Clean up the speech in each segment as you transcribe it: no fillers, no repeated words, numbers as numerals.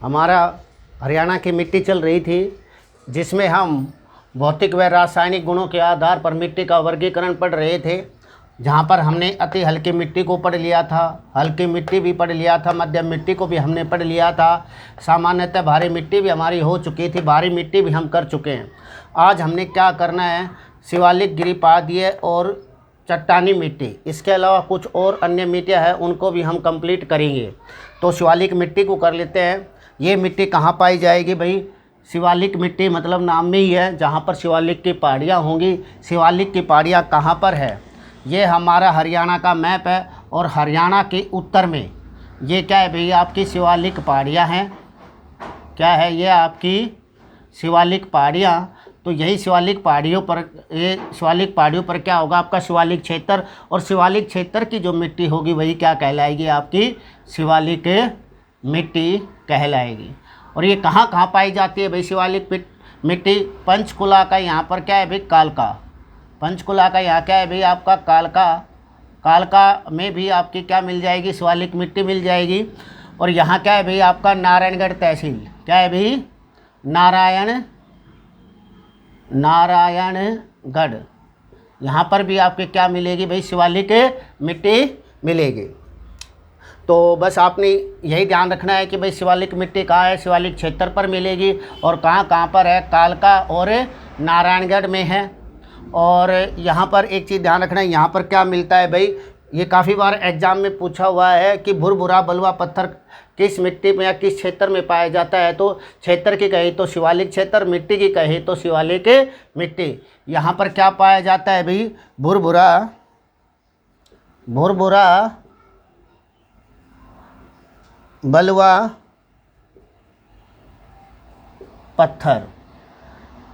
हमारा हरियाणा की मिट्टी चल रही थी, जिसमें हम भौतिक व रासायनिक गुणों के आधार पर मिट्टी का वर्गीकरण पढ़ रहे थे। जहाँ पर हमने अति हल्की मिट्टी को पढ़ लिया था, हल्की मिट्टी भी पढ़ लिया था, मध्यम मिट्टी को भी हमने पढ़ लिया था, सामान्यतः भारी मिट्टी भी हमारी हो चुकी थी, भारी मिट्टी भी हम कर चुके हैं। आज हमने क्या करना है, शिवालिक, गिरिपादीय और चट्टानी मिट्टी, इसके अलावा कुछ और अन्य मिट्टियाँ हैं, उनको भी हम कंप्लीट करेंगे। तो शिवालिक मिट्टी को कर लेते हैं। ये मिट्टी कहाँ पाई जाएगी भाई? शिवालिक मिट्टी मतलब नाम में ही है, जहाँ पर शिवालिक की पहाड़ियाँ होंगी। शिवालिक की पहाड़ियाँ कहाँ पर है? ये हमारा हरियाणा का मैप है और हरियाणा के उत्तर में ये क्या है भैया? आपकी शिवालिक पहाड़ियाँ हैं। क्या है ये? आपकी शिवालिक पहाड़ियाँ। तो यही शिवालिक पहाड़ियों पर, ये शिवालिक पहाड़ियों पर क्या होगा? आपका शिवालिक क्षेत्र। और शिवालिक क्षेत्र की जो मिट्टी होगी वही क्या कहलाएगी? आपकी शिवालिक मिट्टी कहलाएगी। और ये कहाँ कहाँ पाई जाती है भाई शिवालिक मिट्टी? पंचकुला का यहाँ पर क्या है भाई? कालका। पंचकुला का यहाँ क्या है भाई? आपका कालका। कालका में भी आपकी क्या मिल जाएगी? शिवालिक मिट्टी मिल जाएगी। और यहाँ क्या है भाई? आपका नारायणगढ़ तहसील। क्या है भाई? नारायणगढ़। यहाँ पर भी आपके क्या मिलेगी भाई? शिवालिक मिट्टी मिलेगी। तो बस आपने यही ध्यान रखना है कि भाई शिवालिक मिट्टी कहाँ है? शिवालिक क्षेत्र पर मिलेगी। और कहाँ कहाँ पर है? कालका और नारायणगढ़ में है। और यहाँ पर एक चीज़ ध्यान रखना है, यहाँ पर क्या मिलता है भाई? ये काफ़ी बार एग्जाम में पूछा हुआ है कि भुरभुरा बलुआ पत्थर किस मिट्टी में या किस क्षेत्र में पाया जाता है। तो क्षेत्र की कही तो शिवालिक क्षेत्र, मिट्टी की कही तो शिवालिक मिट्टी। यहाँ पर क्या पाया जाता है भाई? भुरभुरा बलुआ पत्थर।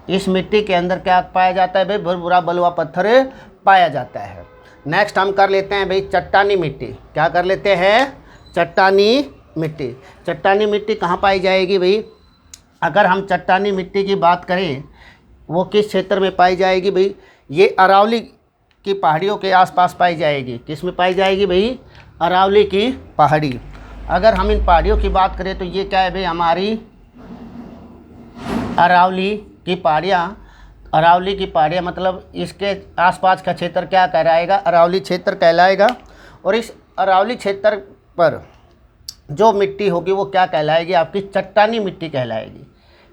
इस मिट्टी के अंदर क्या पाया जाता है भाई? भुरभुरा बलुआ पत्थर पाया जाता है। नेक्स्ट हम कर लेते हैं भाई चट्टानी मिट्टी। क्या कर लेते हैं? चट्टानी मिट्टी। चट्टानी मिट्टी कहाँ पाई जाएगी भाई? अगर हम चट्टानी मिट्टी की बात करें, वो किस क्षेत्र में पाई जाएगी भाई? ये अरावली की पहाड़ियों के आसपास पाई जाएगी। किस में पाई जाएगी भाई? अरावली की पहाड़ी। अगर हम इन पहाड़ियों की बात करें तो ये क्या है भाई? हमारी अरावली की पहाड़ियाँ। अरावली की पहाड़ियाँ मतलब इसके आसपास का क्षेत्र क्या कहलाएगा? अरावली क्षेत्र कहलाएगा। और इस अरावली क्षेत्र पर जो मिट्टी होगी वो क्या कहलाएगी? आपकी चट्टानी मिट्टी कहलाएगी।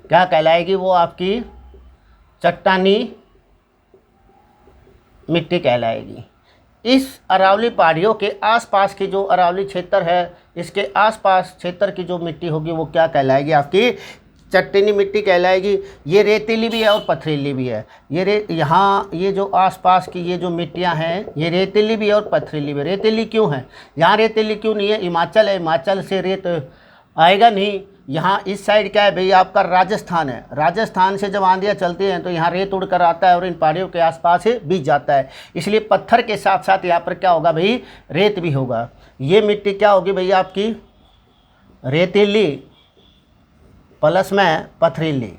क्या कहलाएगी? वो आपकी चट्टानी मिट्टी कहलाएगी। इस अरावली पहाड़ियों के आसपास की जो अरावली क्षेत्र है, इसके आसपास क्षेत्र की जो मिट्टी होगी वो क्या कहलाएगी? आपकी चट्टानी मिट्टी कहलाएगी। ये रेतीली भी है और पथरीली भी है। यहाँ ये जो आसपास की ये जो मिट्टियाँ हैं, ये रेतीली भी है और पथरीली भी है। रेतीली क्यों है? यहाँ रेतीली क्यों नहीं है? हिमाचल है, हिमाचल से रेत आएगा नहीं। यहाँ इस साइड क्या है भाई? आपका राजस्थान है। राजस्थान से जब आंधियाँ चलती हैं तो यहाँ रेत उड़ कर आता है और इन पहाड़ियों के आसपास बीत जाता है। इसलिए पत्थर के साथ साथ यहाँ पर क्या होगा भाई? रेत भी होगा। ये मिट्टी क्या होगी भैया? आपकी रेतीली प्लस में पथरीली।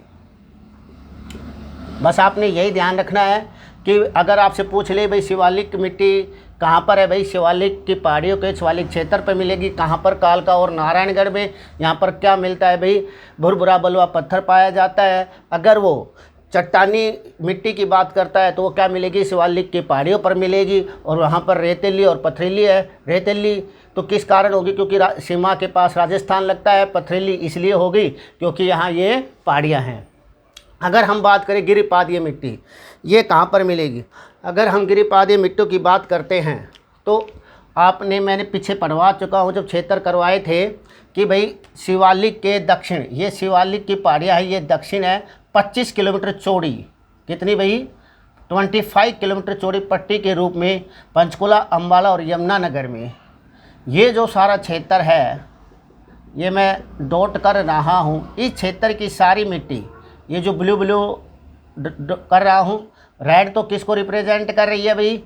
बस आपने यही ध्यान रखना है कि अगर आपसे पूछ ले भाई शिवालिक मिट्टी कहाँ पर है भाई? शिवालिक की पहाड़ियों के शिवालिक क्षेत्र पर मिलेगी। कहाँ पर? कालका और नारायणगढ़ में। यहाँ पर क्या मिलता है भाई? भुरभुरा बलुआ पत्थर पाया जाता है। अगर वो चट्टानी मिट्टी की बात करता है तो वो क्या मिलेगी? शिवालिक की पहाड़ियों पर मिलेगी। और वहाँ पर रेतीली और पथरीली है। रेतीली तो किस कारण होगी? क्योंकि सीमा के पास राजस्थान लगता है। पथरीली इसलिए होगी क्योंकि यहाँ ये पहाड़ियाँ हैं। अगर हम बात करें गिरिपादीय मिट्टी, ये कहाँ पर मिलेगी? अगर हम गिरिपादीय मिट्टी की बात करते हैं तो मैंने पीछे पढ़वा चुका हूँ जब क्षेत्र करवाए थे कि भाई शिवालिक के दक्षिण, ये शिवालिक की पहाड़ियाँ है, ये दक्षिण है, 25 किलोमीटर चौड़ी। कितनी भाई? 25 किलोमीटर चौड़ी पट्टी के रूप में पंचकुला, अम्बाला और यमुनानगर में ये जो सारा क्षेत्र है, ये मैं डॉट कर रहा हूँ। इस क्षेत्र की सारी मिट्टी, ये जो ब्लू कर रहा हूँ, रेड तो किसको रिप्रेजेंट कर रही है भाई?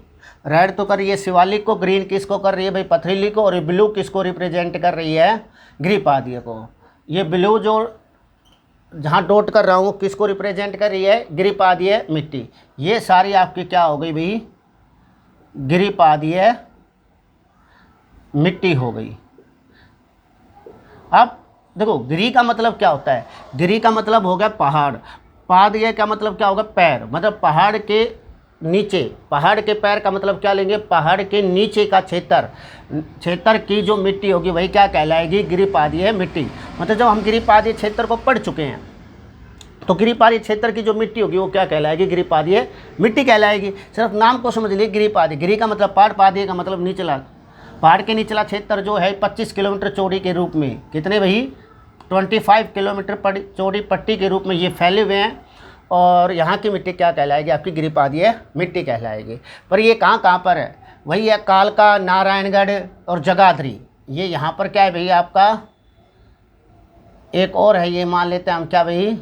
रेड तो कर रही है शिवालिक को, ग्रीन किसको कर रही है भाई? पथरीली को। और ये ब्लू किसको रिप्रेजेंट कर रही है? गिरिपादीय को। ये ब्लू जो जहाँ डॉट कर रहा हूँ किसको रिप्रेजेंट कर रही है? गिरिपादीय मिट्टी। ये सारी आपकी क्या हो गई भाई? गिरिपादीय मिट्टी हो गई। अब देखो गिरी का मतलब क्या होता है, गिरी का मतलब हो गया पहाड़, पादय का मतलब क्या होगा, पैर, मतलब पहाड़ के नीचे, पहाड़ के पैर का मतलब क्या लेंगे, पहाड़ के नीचे का क्षेत्र की जो मिट्टी होगी वही क्या कहलाएगी, गिरिपादीय मिट्टी। मतलब जब हम गिरिपादीय क्षेत्र को पढ़ चुके हैं तो गिरिपादीय क्षेत्र की जो मिट्टी होगी वो क्या कहलाएगी, गिरिपादीय मिट्टी कहलाएगी। सिर्फ नाम को समझ लीजिए, गिरिपादीय, गिरी का मतलब पहाड़, पादीय का मतलब निचला, पहाड़ के निचला क्षेत्र जो है 25 किलोमीटर चौड़ी के रूप में, कितने भाई, 25 किलोमीटर चौड़ी पट्टी के रूप में ये फैले हुए हैं, और यहाँ की मिट्टी क्या कहलाएगी, आपकी गिरिपादीय मिट्टी कहलाएगी। पर ये कहाँ कहाँ पर है, वही है कालका, नारायणगढ़ और जगाधरी। ये यहाँ पर क्या है भाई आपका, एक और है, ये मान लेते हैं हम क्या भाई,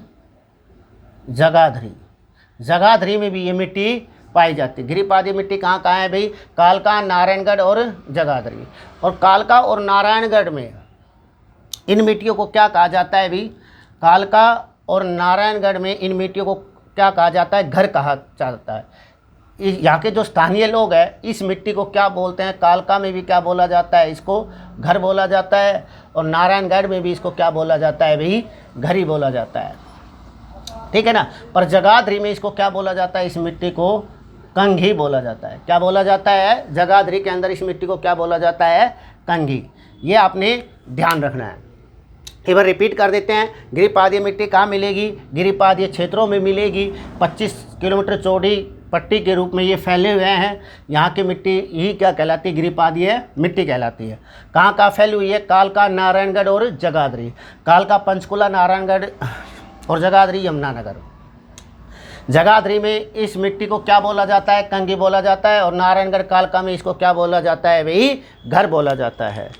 जगाधरी। जगाधरी में भी ये मिट्टी पाई जाती है। गिरिपादीय मिट्टी कहाँ कहाँ है भाई, कालका, नारायणगढ़ और जगाधरी। और कालका और नारायणगढ़ में इन मिट्टियों को क्या कहा जाता है भाई, कालका और नारायणगढ़ में इन मिट्टियों को क्या कहा जाता है, घर कहा जाता है। यहाँ के जो स्थानीय लोग हैं इस मिट्टी को क्या बोलते हैं, कालका में भी क्या बोला जाता है, इसको घर बोला जाता है, और नारायणगढ़ में भी इसको क्या बोला जाता है भाई, घर ही बोला जाता है, ठीक है ना। पर जगाधरी में इसको क्या बोला जाता है, इस मिट्टी को कंघी बोला जाता है। क्या बोला जाता है, जगाधरी के अंदर इस मिट्टी को क्या बोला जाता है, कंघी। ये आपने ध्यान रखना है। एक बार रिपीट कर देते हैं, गिरिपादीय मिट्टी कहाँ मिलेगी, गिरिपादीय क्षेत्रों में मिलेगी। 25 किलोमीटर चौड़ी पट्टी के रूप में ये फैले हुए हैं। यहाँ की मिट्टी ही क्या कहलाती है, गिरिपादीय मिट्टी कहलाती है। कहाँ कहाँ फैली हुई है, कालका, नारायणगढ़ और जगाधरी। कालका, पंचकुला, नारायणगढ़ और जगाधरी यमुनानगर। जगाधरी में इस मिट्टी को क्या बोला जाता है, कंघी बोला जाता है, और नारायणगढ़, कालका में इसको क्या बोला जाता है भाई, घर बोला जाता है।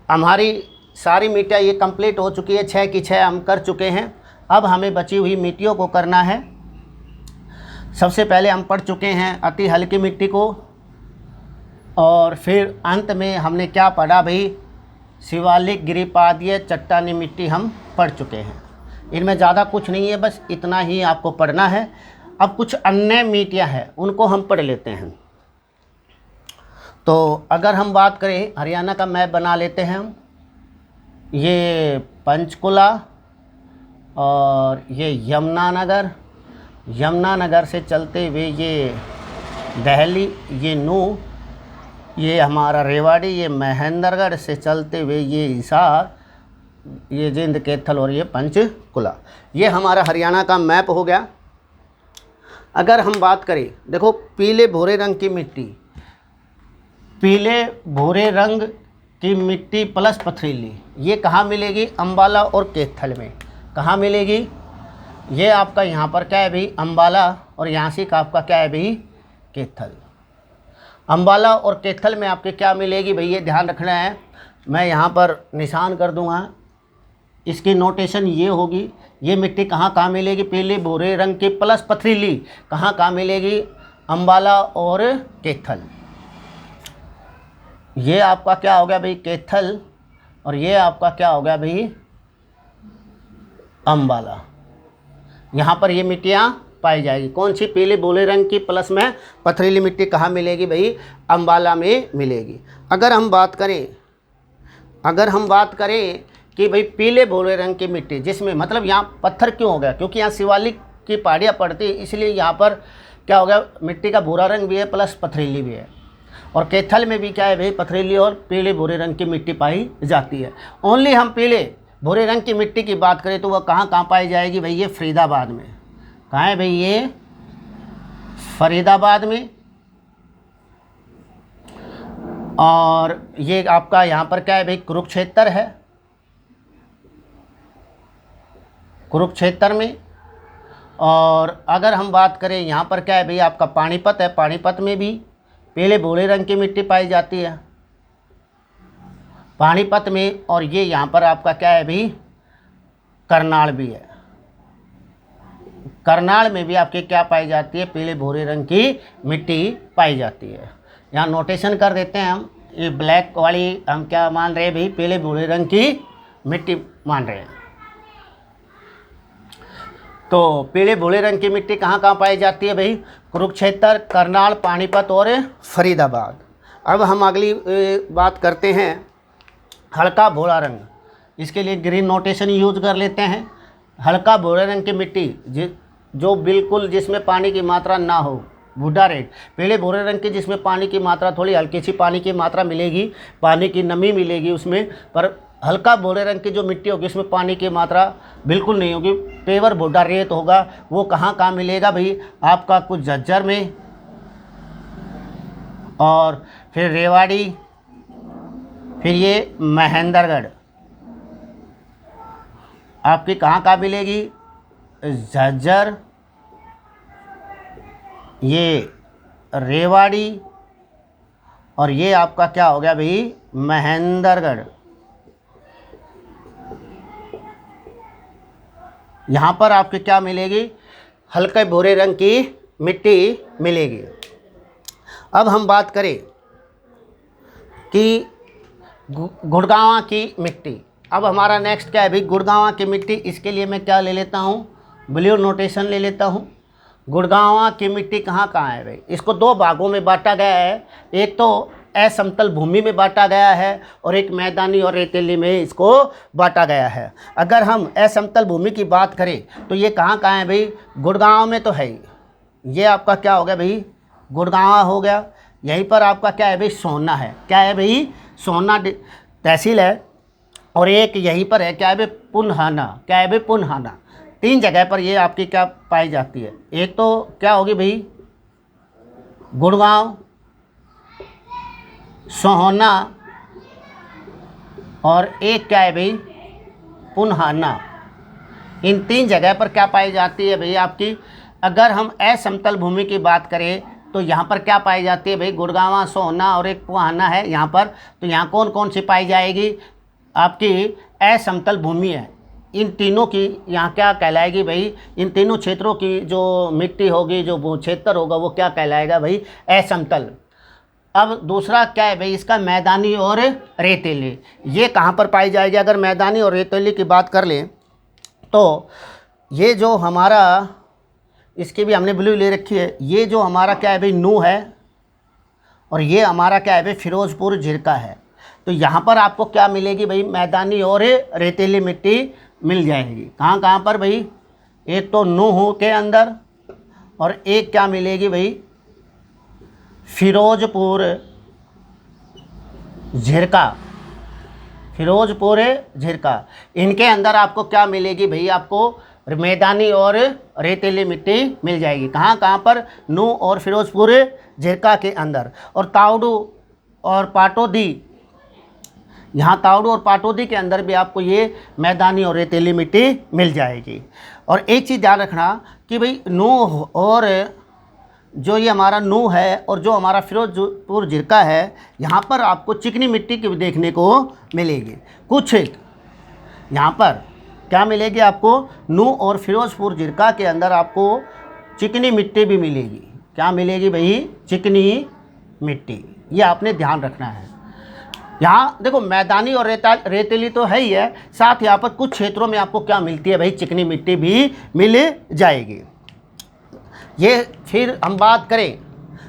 हमारी सारी मिट्टियाँ ये कंप्लीट हो चुकी है, 6 की 6 हम कर चुके हैं। अब हमें बची हुई मिट्टियों को करना है। सबसे पहले हम पढ़ चुके हैं अति हल्की मिट्टी को, और फिर अंत में हमने क्या पढ़ा भाई, शिवालिक, गिरिपादीय, चट्टानी मिट्टी हम पढ़ चुके हैं। इनमें ज़्यादा कुछ नहीं है, बस इतना ही आपको पढ़ना है। अब कुछ अन्य मिट्टियाँ हैं उनको हम पढ़ लेते हैं। तो अगर हम बात करें, हरियाणा का मैप बना लेते हैं हम। ये पंचकुला और ये यमुनानगर, यमुनानगर से चलते हुए ये दिल्ली, ये नूह, ये हमारा रेवाड़ी, ये महेंद्रगढ़ से चलते हुए ये हिसार, ये जिंद, कैथल और ये पंचकुला। ये हमारा हरियाणा का मैप हो गया। अगर हम बात करें, देखो पीले भूरे रंग की मिट्टी, पीले भूरे रंग की मिट्टी प्लस पथरीली, ये कहाँ मिलेगी, अंबाला और कैथल में। कहाँ मिलेगी, ये आपका यहाँ पर क्या है भाई, अंबाला, और यहाँ से का आपका क्या है भाई, कैथल। अंबाला और कैथल में आपके क्या मिलेगी भाई, ये ध्यान रखना है। मैं यहाँ पर निशान कर दूँगा, इसकी नोटेशन ये होगी। ये मिट्टी कहाँ कहाँ मिलेगी, पीले भूरे रंग की प्लस पथरीली, कहाँ कहाँ मिलेगी, अंबाला और कैथल। ये आपका क्या हो गया भाई, कैथल, और ये आपका क्या हो गया भाई, अंबाला। यहाँ पर ये मिट्टियाँ पाई जाएगी। कौन सी, पीले भूरे रंग की प्लस में पथरीली मिट्टी कहाँ मिलेगी भाई, अंबाला में मिलेगी। अगर हम बात करें कि भाई पीले भूरे रंग की मिट्टी, जिसमें मतलब यहाँ पत्थर क्यों हो गया, क्योंकि यहाँ शिवालिक की पहाड़ियाँ पड़ती है, इसलिए यहाँ पर क्या हो गया, मिट्टी का भूरा रंग भी है प्लस पथरीली भी है। और कैथल में भी क्या है भाई, पथरीली और पीले भूरे रंग की मिट्टी पाई जाती है। ओनली हम पीले भूरे रंग की मिट्टी की बात करें तो वह कहाँ पाई जाएगी भाई, ये फरीदाबाद में। कहाँ है भाई, ये फरीदाबाद में। और ये आपका यहाँ पर क्या है भाई, कुरुक्षेत्र है, कुरुक्षेत्र में। और अगर हम बात करें यहाँ पर क्या है भाई, आपका पानीपत है, पानीपत में भी पीले भूरे रंग की मिट्टी पाई जाती है, पानीपत में। और ये यहाँ पर आपका क्या है भाई, करनाल भी है, करनाल में भी आपके क्या पाई जाती है, पीले भूरे रंग की मिट्टी पाई जाती है। यहाँ नोटेशन कर देते हैं हम, ये ब्लैक वाली हम क्या मान रहे हैं भाई, पीले भूरे रंग की मिट्टी मान रहे हैं। तो पीले भूरे रंग की मिट्टी कहाँ कहाँ पाई जाती है भाई, कुरुक्षेत्र, करनाल, पानीपत और फरीदाबाद। अब हम अगली बात करते हैं, हल्का भूरा रंग। इसके लिए ग्रीन नोटेशन यूज कर लेते हैं। हल्का भूरे रंग की मिट्टी जो बिल्कुल जिसमें पानी की मात्रा ना हो, भूरा रेड। पीले भूरे रंग की जिसमें पानी की मात्रा, थोड़ी हल्की सी पानी की मात्रा मिलेगी, पानी की नमी मिलेगी उसमें, पर हल्का भूरे रंग की जो मिट्टी होगी उसमें पानी की मात्रा बिल्कुल नहीं होगी, पेवर भूरा रेत होगा। वो कहाँ मिलेगा भाई, आपका कुछ झज्जर में, और फिर रेवाड़ी, फिर ये महेंद्रगढ़ आपकी कहाँ मिलेगी, झज्जर, ये रेवाड़ी, और ये आपका क्या हो गया भाई, महेंद्रगढ़। यहाँ पर आपके क्या मिलेगी, हल्के भूरे रंग की मिट्टी मिलेगी। अब हम बात करें कि गुड़गांव की मिट्टी। अब हमारा नेक्स्ट क्या है भाई, गुड़गांव की मिट्टी। इसके लिए मैं क्या ले लेता हूँ, ब्लू नोटेशन ले लेता हूँ। गुड़गांव की मिट्टी कहाँ है भाई, इसको दो भागों में बांटा गया है। एक तो असमतल भूमि में बांटा गया है और एक मैदानी और रेतीली में इसको बांटा गया है। अगर हम असमतल भूमि की बात करें तो ये कहाँ है भाई, गुड़गांव में तो है ही। ये आपका क्या हो गया भाई, गुड़गांव हो गया। यहीं पर आपका क्या है भाई, सोना है। क्या है भाई, सोना तहसील है। और एक यहीं पर है क्या है भाई, पुन्हाना। क्या है भाई, पुन्हाना। 3 जगह पर ये आपकी क्या पाई जाती है। एक तो क्या होगी भाई, गुड़गांव, सोहना, और एक क्या है भाई, पुन्हाना। इन 3 जगह पर क्या पाई जाती है भाई आपकी। अगर हम असमतल भूमि की बात करें तो यहाँ पर क्या पाई जाती है भाई, गुड़गांव, सोहना और एक पुन्हाना है यहाँ पर। तो यहाँ कौन कौन सी पाई जाएगी, आपकी असमतल भूमि है। इन तीनों की यहाँ क्या कहलाएगी भाई, इन तीनों क्षेत्रों की जो मिट्टी होगी, जो वो क्षेत्र होगा, वो क्या कहलाएगा भाई, असमतल। अब दूसरा क्या है भाई इसका, मैदानी और रेतीली। ये कहाँ पर पाई जाएगी, अगर मैदानी और रेतीली की बात कर लें तो ये जो हमारा, इसकी भी हमने ब्लू ले रखी है। ये जो हमारा क्या है भाई, नू है, और ये हमारा क्या है भाई, फिरोजपुर झिरका है। तो यहाँ पर आपको क्या मिलेगी भाई, मैदानी और रेतीली मिट्टी मिल जाएगी। कहाँ पर भाई, एक तो नूह के अंदर, और एक क्या मिलेगी भाई, फिरोजपुर झिरका। फिरोजपुर झिरका, इनके अंदर आपको क्या मिलेगी भाई, आपको मैदानी और रेतीली मिट्टी मिल जाएगी। कहाँ पर, नूह और फिरोजपुर झिरका के अंदर। और तावड़ू और पाटोदी, यहाँ तावड़ू और पाटोदी के अंदर भी आपको ये मैदानी और रेतीली मिट्टी मिल जाएगी। और एक चीज़ ध्यान रखना कि भाई नूह और जो ये हमारा नूह है और जो हमारा फिरोजपुर झिरका है, यहाँ पर आपको चिकनी मिट्टी की भी देखने को मिलेगी। कुछ यहाँ पर क्या मिलेगी आपको, नूह और फिरोजपुर झिरका के अंदर आपको चिकनी मिट्टी भी मिलेगी। क्या मिलेगी भाई, चिकनी मिट्टी। ये आपने ध्यान रखना है। यहाँ देखो मैदानी और रेतीली तो है ही है, साथ यहाँ पर कुछ क्षेत्रों में आपको क्या मिलती है भाई, चिकनी मिट्टी भी मिल जाएगी। ये फिर हम बात करें,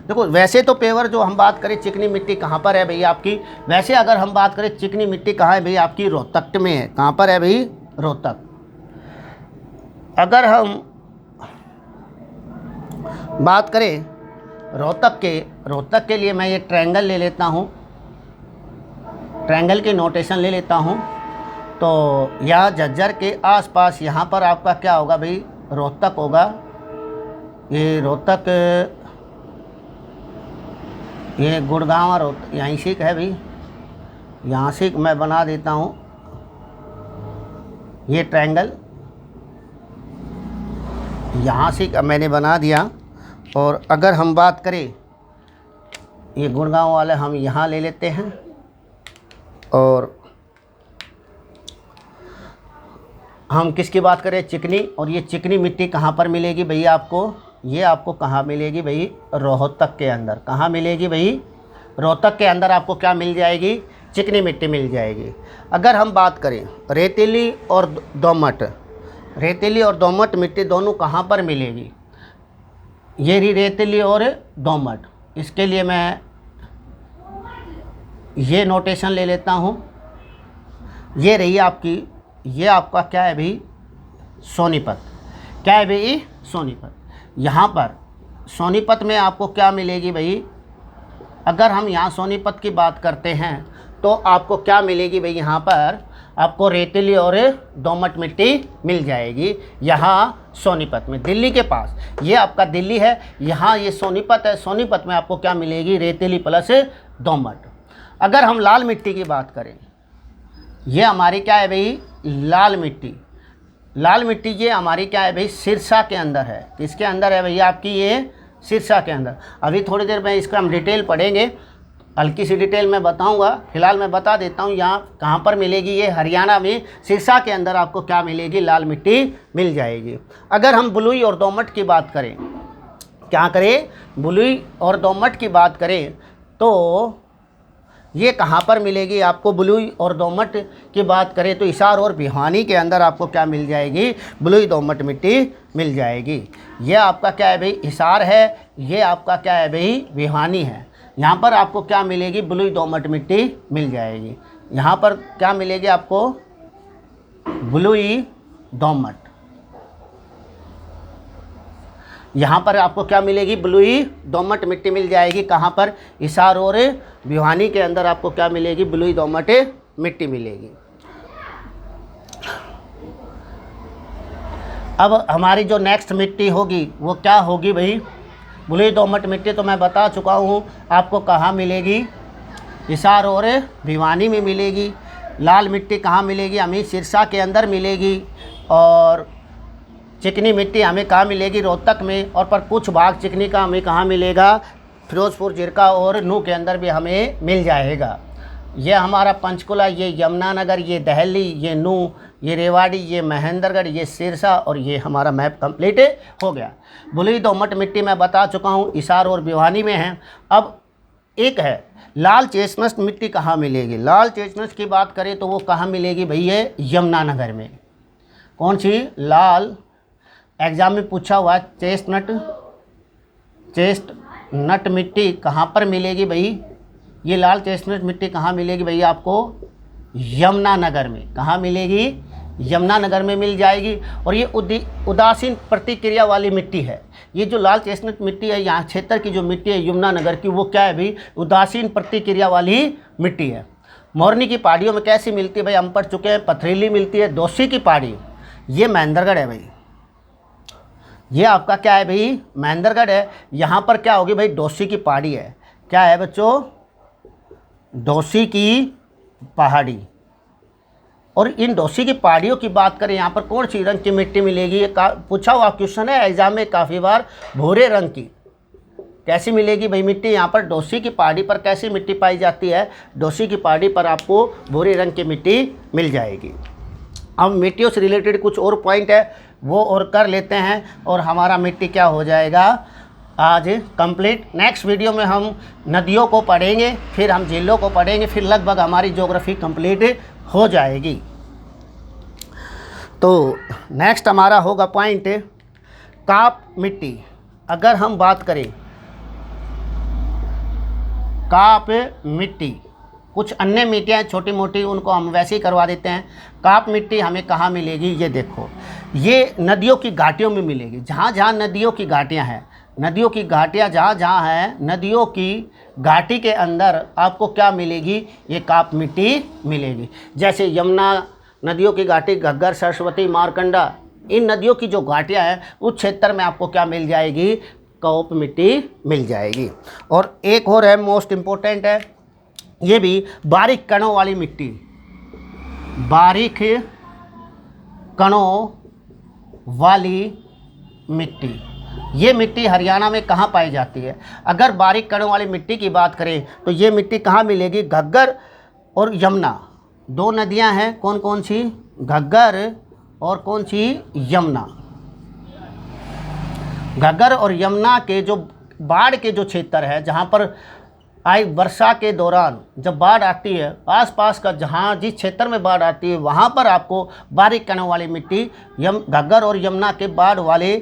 देखो वैसे तो पेवर जो हम बात करें चिकनी मिट्टी कहाँ पर है भाई आपकी, वैसे अगर हम बात करें चिकनी मिट्टी कहाँ है भाई आपकी, रोहतक में है। कहाँ पर है भाई, रोहतक। अगर हम बात करें रोहतक के लिए मैं ये ट्रायंगल ले लेता हूँ, ट्रायंगल की नोटेशन ले लेता हूँ। तो यहाँ झज्जर के आसपास यहाँ पर आपका क्या होगा भाई, रोहतक होगा। ये रोहतक, ये गुड़गांव रोहतक यहीं से है भाई, यहाँ से मैं बना देता हूँ ये ट्रायंगल। यहाँ से मैंने बना दिया। और अगर हम बात करें, ये गुड़गांव वाले हम यहाँ ले लेते हैं। और हम किसकी बात करें, चिकनी। और ये चिकनी मिट्टी कहाँ पर मिलेगी भैया आपको, ये आपको कहाँ मिलेगी भाई, रोहतक के अंदर। कहाँ मिलेगी भाई, रोहतक के अंदर आपको क्या मिल जाएगी, चिकनी मिट्टी मिल जाएगी। अगर हम बात करें रेतीली और दोमट, रेतीली और दोमट मिट्टी दोनों कहाँ पर मिलेगी, ये रही रेतीली और दोमट। इसके लिए मैं ये नोटेशन ले लेता हूँ। ये रही आपकी, ये आपका क्या है भाई, सोनीपत। क्या है भाई, सोनीपत। यहाँ पर सोनीपत में आपको क्या मिलेगी भाई, अगर हम यहाँ सोनीपत की बात करते हैं तो आपको क्या मिलेगी भाई, यहाँ पर आपको रेतीली और दोमट मिट्टी मिल जाएगी। यहाँ सोनीपत में, दिल्ली के पास, ये आपका दिल्ली है, यहाँ ये सोनीपत है। सोनीपत में आपको क्या मिलेगी, रेतीली प्लस दोमट। अगर हम लाल मिट्टी की बात करें, ये हमारी क्या है भाई, लाल मिट्टी। लाल मिट्टी ये हमारी क्या है भाई, सिरसा के अंदर है। किसके अंदर है भैया, आपकी ये सिरसा के अंदर। अभी थोड़ी देर में इसका हम डिटेल पढ़ेंगे, हल्की सी डिटेल मैं बताऊंगा। फिलहाल मैं बता देता हूँ यहाँ कहाँ पर मिलेगी, ये हरियाणा में सिरसा के अंदर आपको क्या मिलेगी, लाल मिट्टी मिल जाएगी। अगर हम बलुई और दोमट की बात करें, क्या करें, बलुई और दोमट की बात करें तो ये कहाँ पर मिलेगी आपको, बलुई और दोमट की बात करें तो हिसार और भिवानी के अंदर आपको क्या मिल जाएगी, बलुई दोमट मिट्टी मिल जाएगी। ये आपका क्या है भाई, हिसार है, ये आपका क्या है भाई, भिवानी है। यहाँ पर आपको क्या मिलेगी, बलुई दोमट मिट्टी मिल जाएगी। यहाँ पर क्या मिलेगी आपको, बलुई दोमट। यहाँ पर आपको क्या मिलेगी, बलुई दोमट मिट्टी मिल जाएगी। कहाँ पर, हिसार और भिवानी के अंदर आपको क्या मिलेगी, बलुई दोमट मिट्टी मिलेगी। अब हमारी जो नेक्स्ट मिट्टी होगी वो क्या होगी भाई, बलुई दोमट मिट्टी तो मैं बता चुका हूँ आपको कहाँ मिलेगी, हिसार और भिवानी में मिलेगी। लाल मिट्टी कहाँ मिलेगी, हमें सिरसा के अंदर मिलेगी। और चिकनी मिट्टी हमें कहाँ मिलेगी, रोहतक में। और पर कुछ भाग चिकनी का हमें कहाँ मिलेगा, फिरोजपुर, जिरका और नूह के अंदर भी हमें मिल जाएगा। ये हमारा पंचकुला, ये यमुनानगर, ये दहली, ये नूह, ये रेवाड़ी, ये महेंद्रगढ़, ये सिरसा, और ये हमारा मैप कंप्लीट हो गया। बलुई दोमट मिट्टी मैं बता चुका हूँ, हिसार और भिवानी में है। अब एक है लाल चेस्टनट मिट्टी कहाँ मिलेगी। लाल चेस्टनट की बात करें तो वो कहाँ मिलेगी भैया, यमुनानगर में। कौन सी, लाल, एग्जाम में पूछा हुआ, चेस्टनट मिट्टी कहाँ पर मिलेगी भाई, ये लाल चेस्टनट मिट्टी कहाँ मिलेगी भैया आपको, यमुनानगर में। कहाँ मिलेगी, यमुनानगर में मिल जाएगी। और ये उदासीन प्रतिक्रिया वाली मिट्टी है। ये जो लाल चेस्टनट मिट्टी है, यहाँ क्षेत्र की जो मिट्टी है यमुनानगर की, वो क्या है भाई, उदासीन प्रतिक्रिया वाली मिट्टी है। मोरनी की पहाड़ियों में कैसी मिलती है भाई, हम पढ़ चुके हैं, पथरीली मिलती है। दोषी की पहाड़ी, ये महेंद्रगढ़ है भाई, ये आपका क्या है भाई, महेंद्रगढ़ है। यहाँ पर क्या होगी भाई, दोषी की पहाड़ी है। क्या है बच्चों, दोषी की पहाड़ी। और इन दोषी की पहाड़ियों की बात करें, यहाँ पर कौन सी रंग की मिट्टी मिलेगी, ये पूछा हुआ क्वेश्चन है एग्जाम में काफ़ी बार। भूरे रंग की कैसी मिलेगी भाई मिट्टी, यहाँ पर दोषी की पहाड़ी पर कैसी मिट्टी पाई जाती है, दोषी की पहाड़ी पर आपको भूरे रंग की मिट्टी मिल जाएगी। अब मिट्टियों से रिलेटेड कुछ और पॉइंट है वो और कर लेते हैं, और हमारा मिट्टी क्या हो जाएगा आज कंप्लीट। नेक्स्ट वीडियो में हम नदियों को पढ़ेंगे, फिर हम झीलों को पढ़ेंगे, फिर लगभग हमारी ज्योग्राफी कंप्लीट हो जाएगी। तो नेक्स्ट हमारा होगा पॉइंट काप मिट्टी। अगर हम बात करें काप मिट्टी, कुछ अन्य मिट्टियाँ छोटी मोटी उनको हम वैसे ही करवा देते हैं। काप मिट्टी हमें कहाँ मिलेगी, ये देखो, ये नदियों की घाटियों में मिलेगी। जहाँ जहाँ नदियों की घाटियाँ हैं, नदियों की घाटियाँ जहाँ जहाँ हैं, नदियों की घाटी के अंदर आपको क्या मिलेगी, ये काप मिट्टी मिलेगी। जैसे यमुना नदियों की घाटी, घग्गर, सरस्वती, मारकंडा, इन नदियों की जो घाटियाँ हैं उस क्षेत्र में आपको क्या मिल जाएगी, काप मिट्टी मिल जाएगी। और एक और है, मोस्ट इम्पोर्टेंट है, ये भी बारीक कणों वाली मिट्टी, बारीक कणों वाली मिट्टी। ये मिट्टी हरियाणा में कहाँ पाई जाती है। अगर बारीक कणों वाली मिट्टी की बात करें तो ये मिट्टी कहाँ मिलेगी, घग्गर और यमुना, दो नदियां हैं, कौन कौन सी, घग्गर और कौन सी, यमुना। घग्गर और यमुना के जो बाढ़ के जो क्षेत्र है, जहाँ पर आई वर्षा के दौरान जब बाढ़ आती है, आसपास का जहाँ जिस क्षेत्र में बाढ़ आती है वहाँ पर आपको बारीक कणों वाली मिट्टी घग्गर और यमुना के बाढ़ वाले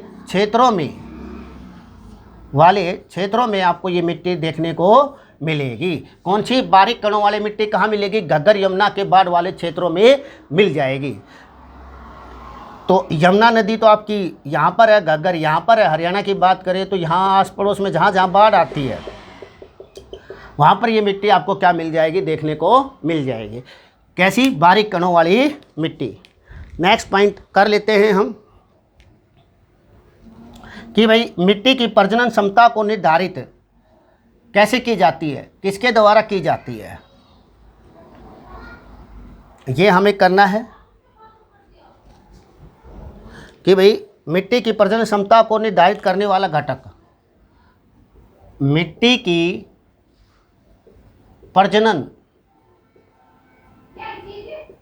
क्षेत्रों में आपको ये मिट्टी देखने को मिलेगी। कौन सी? बारीक कणों वाली मिट्टी कहाँ मिलेगी? घग्गर यमुना के बाढ़ वाले क्षेत्रों में मिल जाएगी। तो यमुना नदी तो आपकी यहाँ पर है, घग्गर यहाँ पर है। हरियाणा की बात करें तो यहाँ आस पड़ोस में जहाँ जहाँ बाढ़ आती है वहाँ पर ये मिट्टी आपको क्या मिल जाएगी? देखने को मिल जाएगी। कैसी? बारीक कणों वाली मिट्टी। नेक्स्ट पॉइंट कर लेते हैं हम कि भाई मिट्टी की प्रजनन क्षमता को निर्धारित कैसे की जाती है, किसके द्वारा की जाती है, ये हमें करना है कि भाई मिट्टी की प्रजनन क्षमता को निर्धारित करने वाला घटक, मिट्टी की प्रजनन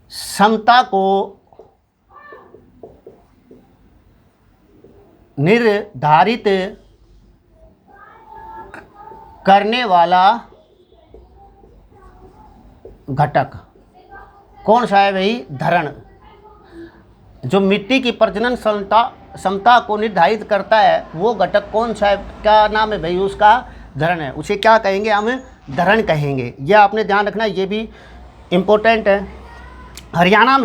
क्षमता को निर्धारित करने वाला घटक कौन सा है भाई? धरण। जो मिट्टी की प्रजनन क्षमता को निर्धारित करता है वो घटक कौन सा है? क्या नाम है भाई? उसका धरण है। उसे क्या कहेंगे? हम धरण कहेंगे। यह आपने ध्यान रखना, ये भी इम्पोर्टेंट है। हरियाणा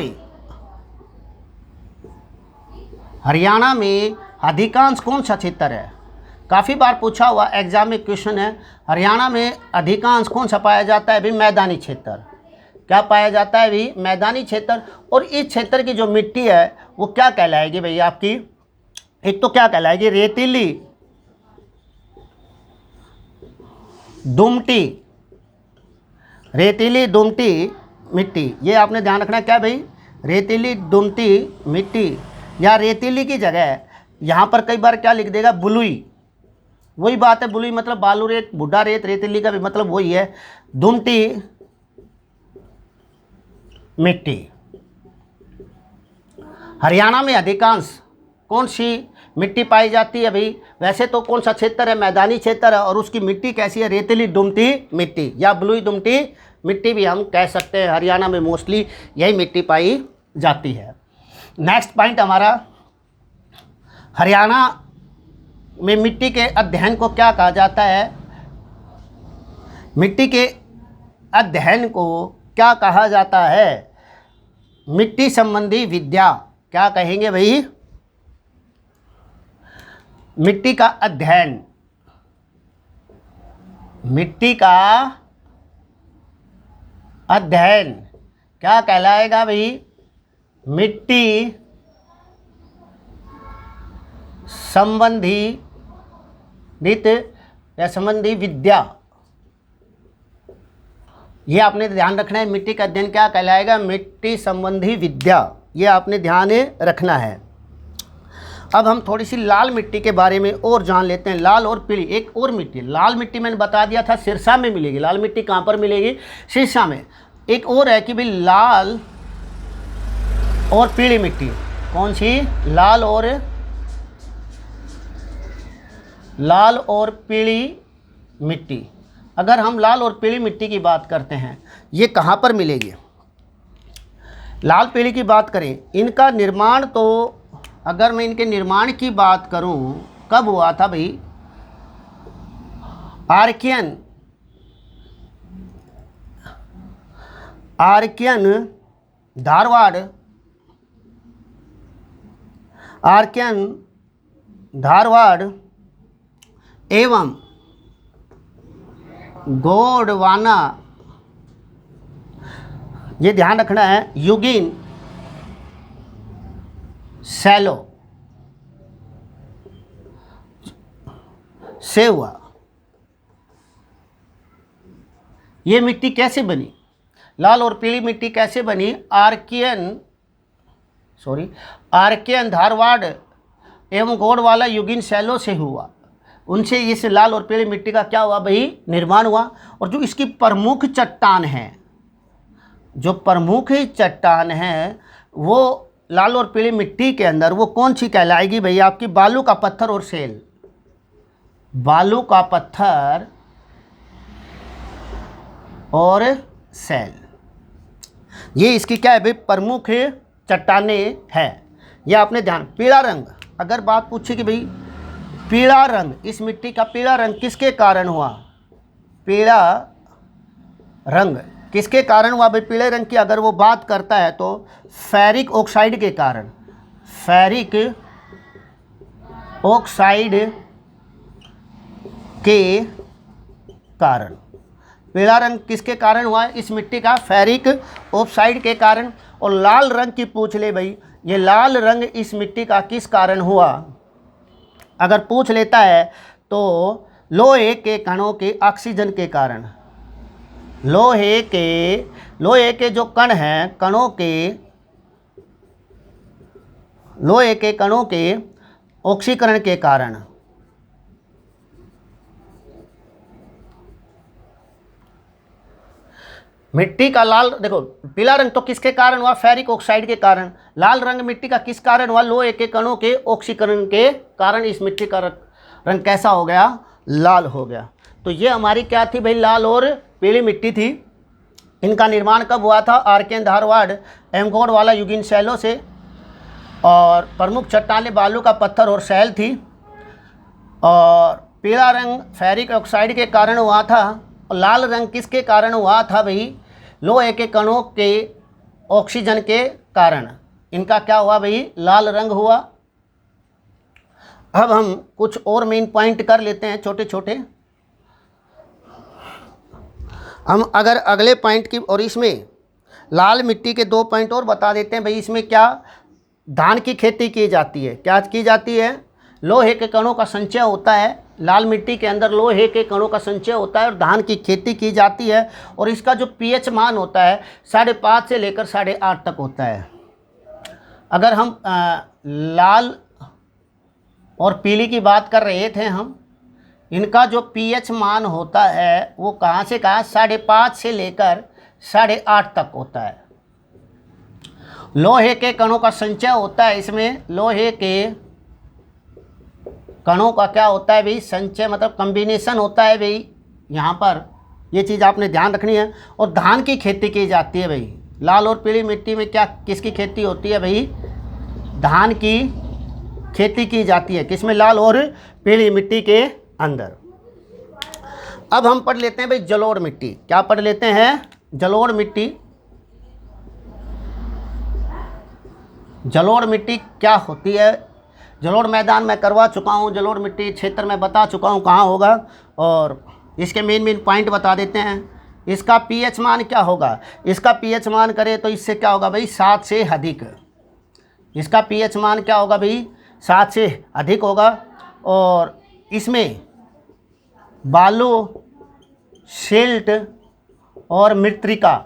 में अधिकांश कौन सा क्षेत्र है? काफ़ी बार पूछा हुआ एग्जाम में क्वेश्चन है। हरियाणा में अधिकांश कौन सा पाया जाता है भाई? मैदानी क्षेत्र। क्या पाया जाता है भाई? मैदानी क्षेत्र। और इस क्षेत्र की जो मिट्टी है वो क्या कहलाएगी भाई आपकी? एक तो क्या कहलाएगी? रेतीली, दुमटी, रेतीली दुमटी मिट्टी। ये आपने ध्यान रखना। क्या भाई? रेतीली दुमटी मिट्टी, या रेतीली की जगह यहाँ पर कई बार क्या लिख देगा? बलुई। वही बात है, बलुई मतलब बालू रेत, भुड्डा रेत। रेतीली का भी मतलब वही है, दुमटी मिट्टी। हरियाणा में अधिकांश कौन सी मिट्टी पाई जाती है भाई? वैसे तो कौन सा क्षेत्र है? मैदानी क्षेत्र है। और उसकी मिट्टी कैसी है? रेतीली दुमटी मिट्टी, या बलुई दुमटी मिट्टी भी हम कह सकते हैं। हरियाणा में मोस्टली यही मिट्टी पाई जाती है। नेक्स्ट पॉइंट हमारा, हरियाणा में मिट्टी के अध्ययन को क्या कहा जाता है? मिट्टी के अध्ययन को क्या कहा जाता है? मिट्टी संबंधी विद्या। क्या कहेंगे भाई? मिट्टी का अध्ययन, मिट्टी का अध्ययन क्या कहलाएगा भाई? मिट्टी संबंधी या संबंधी विद्या। ये आपने ध्यान रखना है। मिट्टी का अध्ययन क्या कहलाएगा? मिट्टी संबंधी विद्या। ये आपने ध्यान रखना है। अब हम थोड़ी सी लाल मिट्टी के बारे में और जान लेते हैं। लाल और पीली, एक और मिट्टी। लाल मिट्टी मैंने बता दिया था सिरसा में मिलेगी। लाल मिट्टी कहाँ पर मिलेगी? सिरसा में। एक और है कि भाई लाल और पीली मिट्टी। कौन सी? लाल और पीली मिट्टी। अगर हम लाल और पीली मिट्टी की बात करते हैं, ये कहाँ पर मिलेगी? लाल पीली की बात करें, इनका निर्माण तो, अगर मैं इनके निर्माण की बात करूं, कब हुआ था भाई? आर्कियन धारवाड़ एवं गोंडवाना, ये ध्यान रखना है, युगीन सैलो से हुआ। ये मिट्टी कैसे बनी? लाल और पीली मिट्टी कैसे बनी? आर्कियन धारवाड़ एवं गोंडवाना युगीन सैलो से हुआ। उनसे इस लाल और पीली मिट्टी का क्या हुआ भाई? निर्माण हुआ। और जो इसकी प्रमुख चट्टान है, जो प्रमुख चट्टान है, वो लाल और पीली मिट्टी के अंदर वो कौन सी कहलाएगी भाई? आपकी बालू का पत्थर और सेल। बालू का पत्थर और सेल, ये इसकी क्या है भाई? प्रमुख चट्टानें हैं। ये आपने ध्यान। पीला रंग, अगर बात पूछे कि भाई पीला रंग, इस मिट्टी का पीला रंग किसके कारण हुआ? पीला रंग किसके कारण हुआ भाई? पीले रंग की अगर वो बात करता है तो फेरिक ऑक्साइड के कारण, फेरिक ऑक्साइड के कारण। पीला रंग किसके कारण हुआ है? इस मिट्टी का फेरिक ऑक्साइड के कारण। और लाल रंग की पूछ ले भाई, ये लाल रंग इस मिट्टी का किस कारण हुआ? अगर पूछ लेता है तो लोहे के कणों के ऑक्सीजन के कारण। लोहे के जो कण हैं, लोहे के कणों के ऑक्सीकरण के कारण। मिट्टी का लाल, देखो पीला रंग तो किसके कारण हुआ? फेरिक ऑक्साइड के कारण। लाल रंग मिट्टी का किस कारण हुआ? लोहे के कणों के ऑक्सीकरण के कारण इस मिट्टी का रंग कैसा हो गया? लाल हो गया। तो ये हमारी क्या थी भाई? लाल और पीली मिट्टी थी। इनका निर्माण कब हुआ था? आर्कियन, धारवाड़, एमगोंड वाला युगीन शैलों से। और प्रमुख चट्टानें बालू का पत्थर और शैल थी। और पीला रंग फेरिक ऑक्साइड के कारण हुआ था। और लाल रंग किसके कारण हुआ था भाई? लोहे के कणों के ऑक्सीजन के कारण इनका क्या हुआ भाई? लाल रंग हुआ। अब हम कुछ और मेन पॉइंट कर लेते हैं छोटे छोटे। हम अगर अगले पॉइंट की, और इसमें लाल मिट्टी के 2 पॉइंट और बता देते हैं भाई। इसमें क्या धान की खेती की जाती है? क्या की जाती है? लोहे के कणों का संचय होता है। लाल मिट्टी के अंदर लोहे के कणों का संचय होता है और धान की खेती की जाती है। और इसका जो पीएच मान होता है 5.5 से लेकर 8.5 तक होता है। अगर हम लाल और पीली की बात कर रहे थे हम, इनका जो पीएच मान होता है वो कहाँ से कहाँ? 5.5 से लेकर 8.5 तक होता है। लोहे के कणों का संचय होता है इसमें। लोहे के कणों का क्या होता है भाई? संचय मतलब कम्बिनेशन होता है भाई। यहाँ पर ये चीज़ आपने ध्यान रखनी है। और धान की खेती की जाती है भाई। लाल और पीली मिट्टी में क्या किसकी खेती होती है भाई? धान की खेती की जाती है। किसमें? लाल और पीली मिट्टी के अंदर। अब हम पढ़ लेते हैं भाई जलोढ़ मिट्टी। क्या पढ़ लेते हैं? जलोढ़ मिट्टी। जलोढ़ मिट्टी क्या होती है? जलोढ़ मैदान में करवा चुका हूँ। जलोढ़ मिट्टी क्षेत्र में बता चुका हूँ कहाँ होगा। और इसके मेन पॉइंट बता देते हैं। इसका पीएच मान क्या होगा? इसका पीएच मान करें तो इससे क्या होगा भाई? 7 से अधिक। इसका पीएच मान क्या होगा भाई? 7 से अधिक होगा। और इसमें बालू, सिल्ट और मृत्तिका,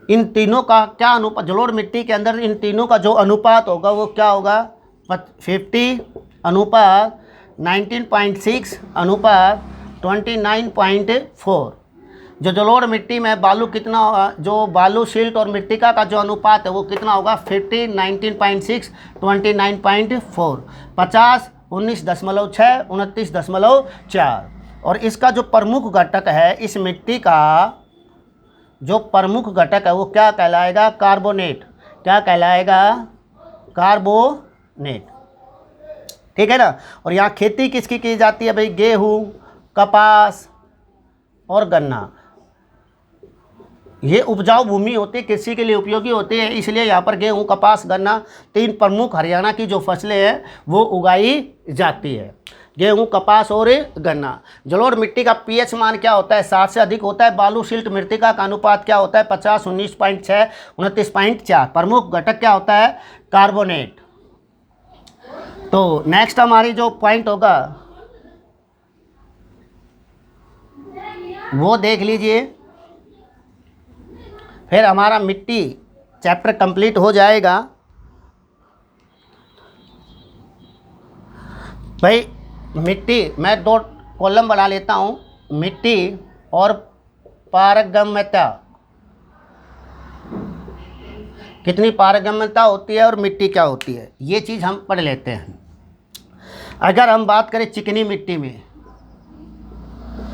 इन तीनों का क्या अनुपात? जलोढ़ मिट्टी के अंदर इन तीनों का जो अनुपात होगा वो क्या होगा? 50 अनुपात 19.6 अनुपात 29.4। जो जलोढ़ मिट्टी में बालू कितना होगा? जो बालू, सिल्ट और मृत्तिका का जो अनुपात है वो कितना होगा? 50, 19.6, 29.4। 50, 19.6, 29.4। और इसका जो प्रमुख घटक है, इस मिट्टी का जो प्रमुख घटक है वो क्या कहलाएगा? कार्बोनेट। क्या कहलाएगा? कार्बोनेट। ठीक है ना। और यहाँ खेती किसकी की जाती है भाई? गेहूँ, कपास और गन्ना। ये उपजाऊ भूमि होती है, कृषि के लिए उपयोगी होती है। इसलिए यहाँ पर गेहूँ, कपास, गन्ना 3 प्रमुख हरियाणा की जो फसलें हैं वो उगाई जाती है। गेहूँ, कपास और गन्ना। जलोढ़ मिट्टी का पीएच मान क्या होता है? 7 से अधिक होता है। बालू, सिल्ट, मृत्तिका का अनुपात क्या होता है? 50, 19.6, 29.4। प्रमुख घटक क्या होता है? कार्बोनेट। तो नेक्स्ट हमारी जो पॉइंट होगा वो देख लीजिए। फिर हमारा मिट्टी चैप्टर कंप्लीट हो जाएगा। भाई मिट्टी, मैं 2 कॉलम बना लेता हूँ। मिट्टी और पारगम्यता, कितनी पारगम्यता होती है और मिट्टी क्या होती है, ये चीज़ हम पढ़ लेते हैं। अगर हम बात करें चिकनी मिट्टी में,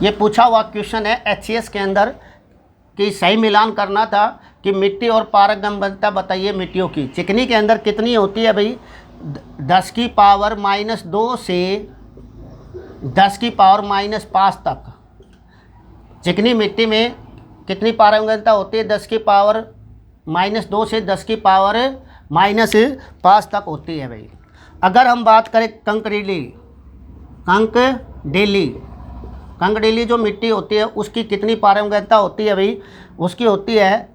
ये पूछा हुआ क्वेश्चन है एचसीएस के अंदर कि सही मिलान करना था कि मिट्टी और पारगम्यता बताइए मिट्टियों की। चिकनी के अंदर कितनी होती है भाई? 10 की पावर -2 से 10 की पावर -5 तक चिकनी मिट्टी में कितनी पारगम्यता होती है? 10 की पावर -2 से 10 की पावर -5 तक होती है भाई। अगर हम बात करें कंकडेली जो मिट्टी होती है उसकी कितनी पारगम्यता होती है भाई? उसकी होती है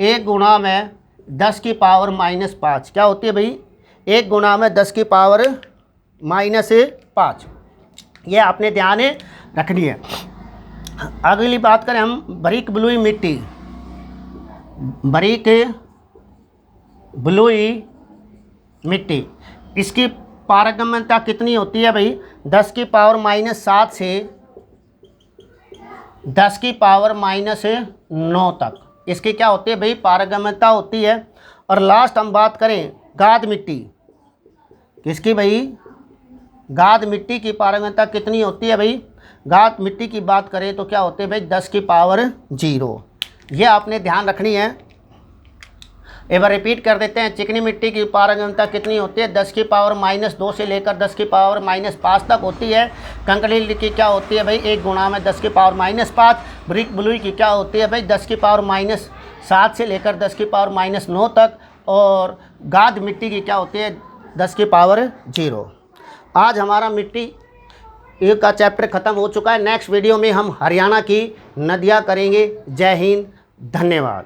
1 गुणा में 10 की पावर -5। क्या होती है भाई? 1 गुणा में 10 की पावर -5। ये आपने ध्यान रखनी है। अगली बात करें हम बारीक बलुई मिट्टी, इसकी पारगम्यता कितनी होती है भाई? 10 की पावर -7 से 10 की पावर -9 तक इसकी क्या होती है भाई? पारगम्यता होती है। और लास्ट हम बात करें गाद मिट्टी, किसकी भाई? गाद मिट्टी की पारगम्यता कितनी होती है भाई? गाद मिट्टी की बात करें तो क्या होते हैं भाई? 10 की पावर 0। ये आपने ध्यान रखनी है। एक बार रिपीट कर देते हैं। चिकनी मिट्टी की पारगम्यता कितनी होती है? 10 की पावर -2 से लेकर 10 की पावर -5 तक होती है। कंकडेली की क्या होती है भाई? 1 गुणा में 10 की पावर -5। बारीक बलुई की क्या होती है भाई? 10 की पावर -7 से लेकर 10 की पावर -9 तक। और गाद मिट्टी की क्या होती है? 10 की पावर 0। आज हमारा मिट्टी का चैप्टर ख़त्म हो चुका है। नेक्स्ट वीडियो में हम हरियाणा की नदियाँ करेंगे। जय हिंद, धन्यवाद।